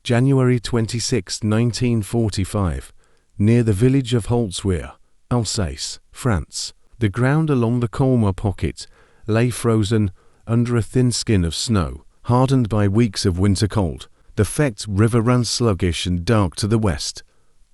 January 26, 1945, near the village of Holzwihr, Alsace, France. The ground along the Colmar pocket lay frozen under a thin skin of snow, hardened by weeks of winter cold. The Fect River ran sluggish and dark to the west,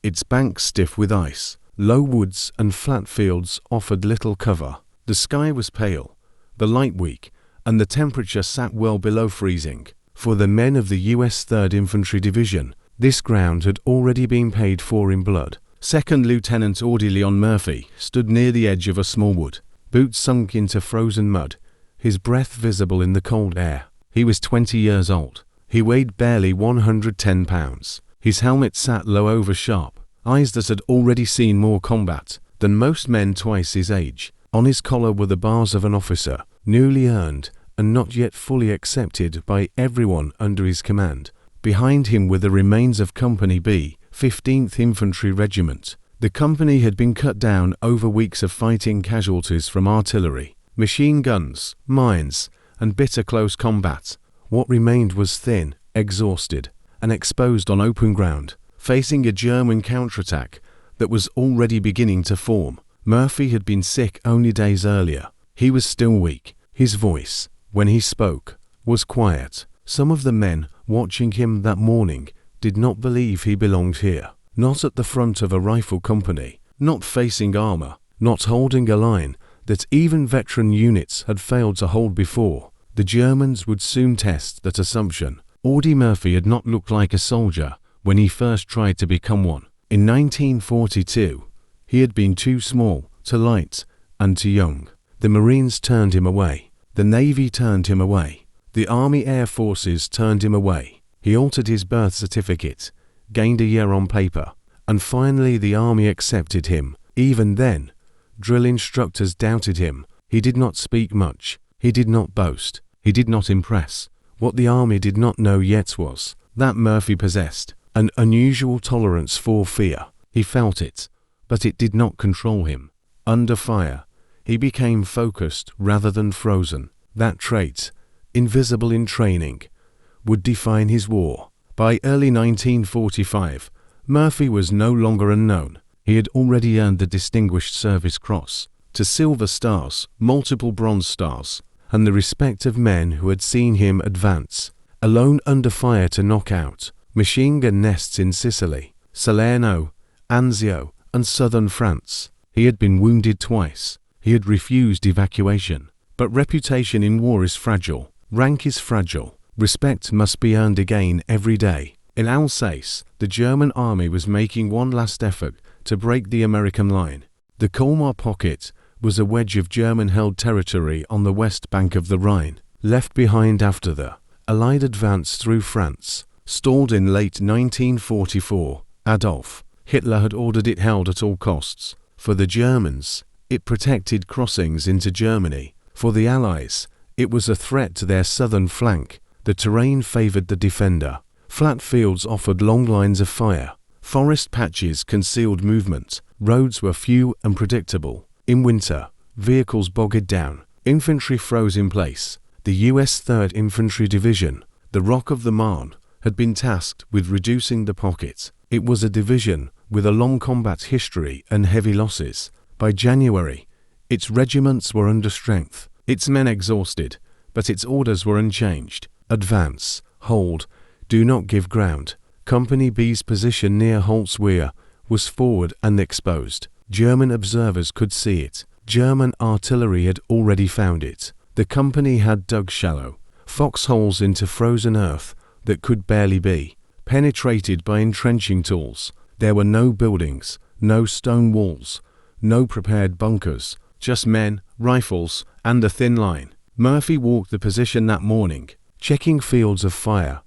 its banks stiff with ice. Low woods and flat fields offered little cover. The sky was pale, the light weak, and the temperature sat well below freezing. For the men of the U.S. 3rd Infantry Division, this ground had already been paid for in blood. Second Lieutenant Audie Leon Murphy stood near the edge of a small wood, boots sunk into frozen mud, his breath visible in the cold air. He was 20 years old. He weighed barely 110 pounds. His helmet sat low over sharp eyes that had already seen more combat than most men twice his age. On his collar were the bars of an officer, newly earned and not yet fully accepted by everyone under his command. Behind him were the remains of Company B, 15th Infantry Regiment. The company had been cut down over weeks of fighting casualties from artillery, machine guns, mines, and bitter close combat. What remained was thin, exhausted, and exposed on open ground, facing a German counterattack that was already beginning to form. Murphy had been sick only days earlier. He was still weak. His voice, when he spoke, was quiet. Some of the men watching him that morning did not believe he belonged here. Not at the front of a rifle company, not facing armor, not holding a line that even veteran units had failed to hold before. The Germans would soon test that assumption. Audie Murphy had not looked like a soldier when he first tried to become one. In 1942, he had been too small, too light, and too young. The Marines turned him away. The Navy turned him away. The Army Air Forces turned him away. He altered his birth certificate, gained a year on paper, and finally the Army accepted him. Even then, drill instructors doubted him. He did not speak much. He did not boast. He did not impress. What the Army did not know yet was that Murphy possessed an unusual tolerance for fear. He felt it, but it did not control him. Under fire, he became focused rather than frozen. That trait, invisible in training, would define his war. By early 1945, Murphy was no longer unknown. He had already earned the Distinguished Service Cross, to Silver Stars, multiple Bronze Stars, and the respect of men who had seen him advance, alone under fire to knock out machine gun nests in Sicily, Salerno, Anzio, and southern France. He had been wounded twice. He had refused evacuation. But reputation in war is fragile. Rank is fragile. Respect must be earned again every day. In Alsace, the German army was making one last effort to break the American line. The Colmar pocket was a wedge of German-held territory on the west bank of the Rhine, left behind after the Allied advance through France. Stalled in late 1944, Adolf Hitler had ordered it held at all costs. For the Germans, it protected crossings into Germany. For the Allies, it was a threat to their southern flank. The terrain favored the defender. Flat fields offered long lines of fire. Forest patches concealed movement. Roads were few and predictable. In winter, vehicles bogged down. Infantry froze in place. The U.S. 3rd Infantry Division, the Rock of the Marne, had been tasked with reducing the pocket. It was a division with a long combat history and heavy losses. By January, its regiments were under strength, its men exhausted, but its orders were unchanged. Advance, hold, do not give ground. Company B's position near Holzwihr was forward and exposed. German observers could see it. German artillery had already found it. The company had dug shallow foxholes into frozen earth that could barely be penetrated by entrenching tools. There were no buildings, no stone walls, no prepared bunkers, just men, rifles, and a thin line. Murphy walked the position that morning, checking fields of fire,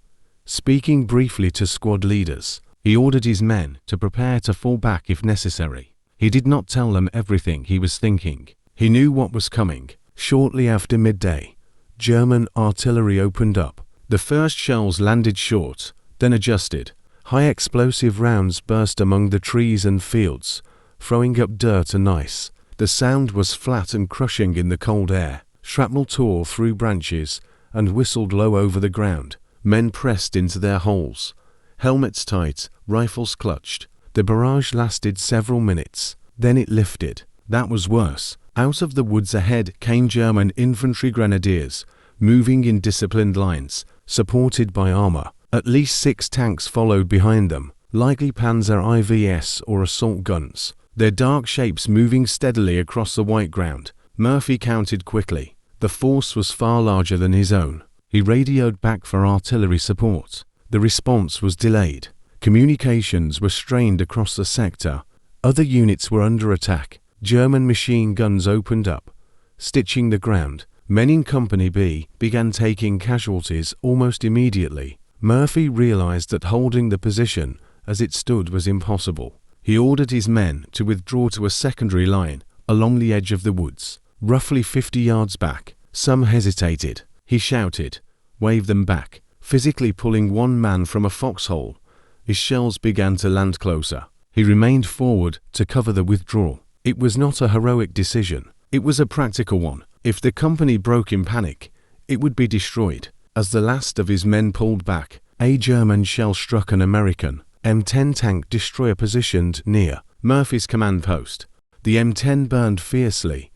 speaking briefly to squad leaders. He ordered his men to prepare to fall back if necessary. He did not tell them everything he was thinking. He knew what was coming. Shortly after midday, German artillery opened up. The first shells landed short, then adjusted. High explosive rounds burst among the trees and fields, throwing up dirt and ice. The sound was flat and crushing in the cold air. Shrapnel tore through branches and whistled low over the ground. Men pressed into their holes, helmets tight, rifles clutched. The barrage lasted several minutes. Then it lifted. That was worse. Out of the woods ahead came German infantry grenadiers, moving in disciplined lines, supported by armor. At least 6 tanks followed behind them, likely Panzer IVS or assault guns, their dark shapes moving steadily across the white ground. Murphy counted quickly. The force was far larger than his own. He radioed back for artillery support. The response was delayed. Communications were strained across the sector. Other units were under attack. German machine guns opened up, stitching the ground. Men in Company B began taking casualties almost immediately. Murphy realized that holding the position as it stood was impossible. He ordered his men to withdraw to a secondary line along the edge of the woods, roughly 50 yards back. Some hesitated. He shouted, "Wave them back," physically pulling one man from a foxhole. His shells began to land closer. He remained forward to cover the withdrawal. It was not a heroic decision. It was a practical one. If the company broke in panic, it would be destroyed. As the last of his men pulled back, a German shell struck an American M10 tank destroyer positioned near Murphy's command post. The M10 burned fiercely,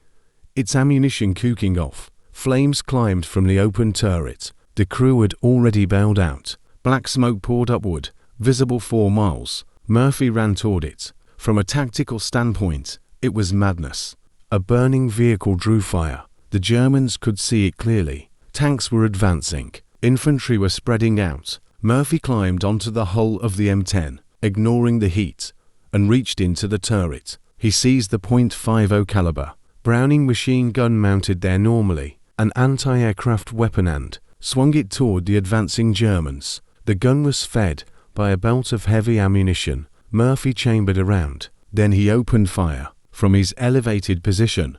its ammunition cooking off. Flames climbed from the open turret. The crew had already bailed out. Black smoke poured upward, visible 4 miles. Murphy ran toward it. From a tactical standpoint, it was madness. A burning vehicle drew fire. The Germans could see it clearly. Tanks were advancing. Infantry were spreading out. Murphy climbed onto the hull of the M10, ignoring the heat, and reached into the turret. He seized the .50 caliber Browning machine gun mounted there normally, an anti-aircraft weapon, and swung it toward the advancing Germans. The gun was fed by a belt of heavy ammunition. Murphy chambered around. Then he opened fire. From his elevated position,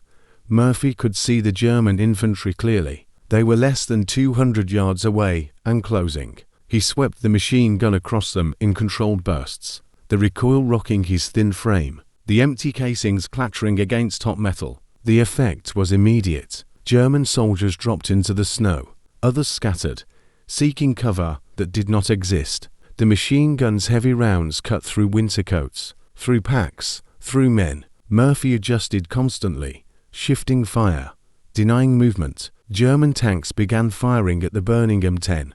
Murphy could see the German infantry clearly. They were less than 200 yards away and closing. He swept the machine gun across them in controlled bursts, the recoil rocking his thin frame, the empty casings clattering against hot metal. The effect was immediate. German soldiers dropped into the snow. Others scattered, seeking cover that did not exist. The machine gun's heavy rounds cut through winter coats, through packs, through men. Murphy adjusted constantly, shifting fire, denying movement. German tanks began firing at the burning M10.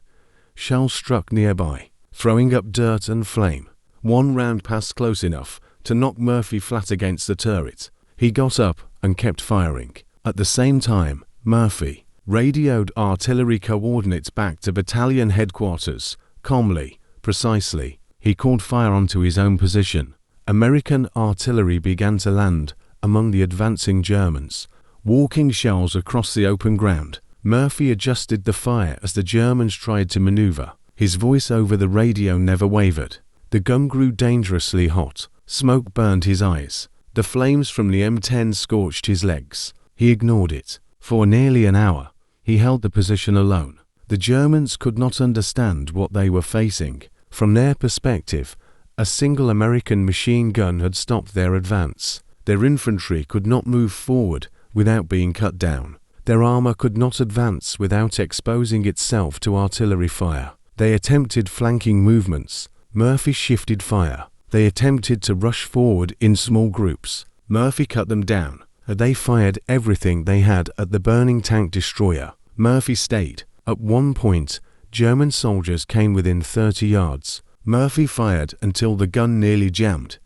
Shells struck nearby, throwing up dirt and flame. One round passed close enough to knock Murphy flat against the turret. He got up and kept firing. At the same time, Murphy radioed artillery coordinates back to battalion headquarters. Calmly, precisely, he called fire onto his own position. American artillery began to land among the advancing Germans, walking shells across the open ground. Murphy adjusted the fire as the Germans tried to maneuver. His voice over the radio never wavered. The gun grew dangerously hot. Smoke burned his eyes. The flames from the M10 scorched his legs. He ignored it. For nearly an hour, he held the position alone. The Germans could not understand what they were facing. From their perspective, a single American machine gun had stopped their advance. Their infantry could not move forward without being cut down. Their armor could not advance without exposing itself to artillery fire. They attempted flanking movements. Murphy shifted fire. They attempted to rush forward in small groups. Murphy cut them down. They fired everything they had at the burning tank destroyer. Murphy stayed. At one point, German soldiers came within 30 yards. Murphy fired until the gun nearly jammed,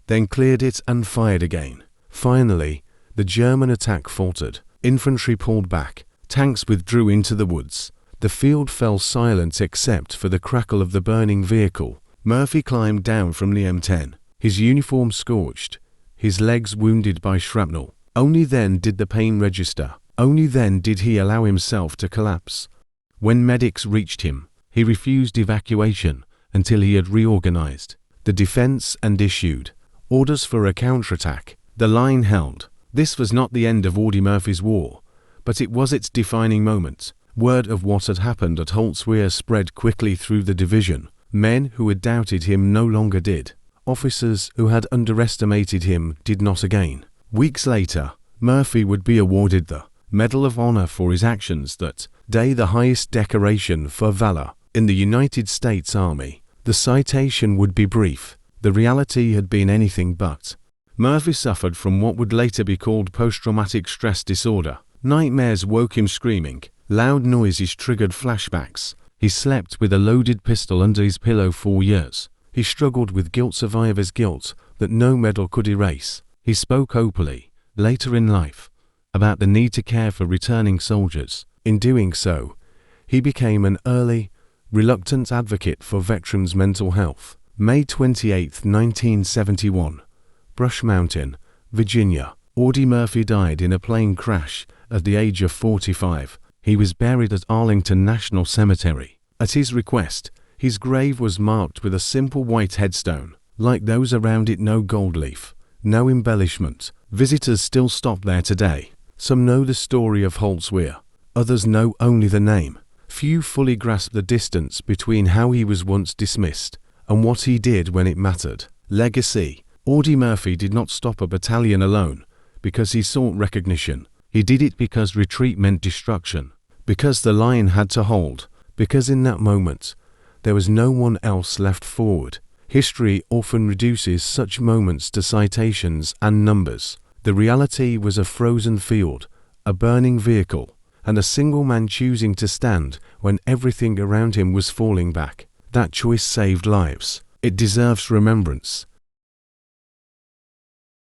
then cleared it and fired again. Finally, the German attack faltered. Infantry pulled back. Tanks withdrew into the woods. The field fell silent except for the crackle of the burning vehicle. Murphy climbed down from the M10, his uniform scorched, his legs wounded by shrapnel. Only then did the pain register. Only then did he allow himself to collapse. When medics reached him, he refused evacuation until he had reorganized the defense and issued orders for a counterattack. The line held. This was not the end of Audie Murphy's war, but it was its defining moment. Word of what had happened at Holzwihr spread quickly through the division. Men who had doubted him no longer did. Officers who had underestimated him did not again. Weeks later, Murphy would be awarded the Medal of Honor for his actions that day, the highest decoration for valor in the United States Army. The citation would be brief. The reality had been anything but. Murphy suffered from what would later be called post-traumatic stress disorder. Nightmares woke him screaming. Loud noises triggered flashbacks. He slept with a loaded pistol under his pillow for years. He struggled with guilt survivor's guilt that no medal could erase. He spoke openly, later in life, about the need to care for returning soldiers. In doing so, he became an early, reluctant advocate for veterans' mental health. May 28, 1971. Brush Mountain, Virginia. Audie Murphy died in a plane crash at the age of 45. He was buried at Arlington National Cemetery. At his request, his grave was marked with a simple white headstone. Like those around it, no gold leaf, no embellishment. Visitors still stop there today. Some know the story of Holtz Weir. Others know only the name. Few fully grasp the distance between how he was once dismissed and what he did when it mattered. Legacy. Audie Murphy did not stop a battalion alone because he sought recognition. He did it because retreat meant destruction, because the line had to hold, because in that moment there was no one else left forward. History often reduces such moments to citations and numbers. The reality was a frozen field, a burning vehicle, and a single man choosing to stand when everything around him was falling back. That choice saved lives. It deserves remembrance.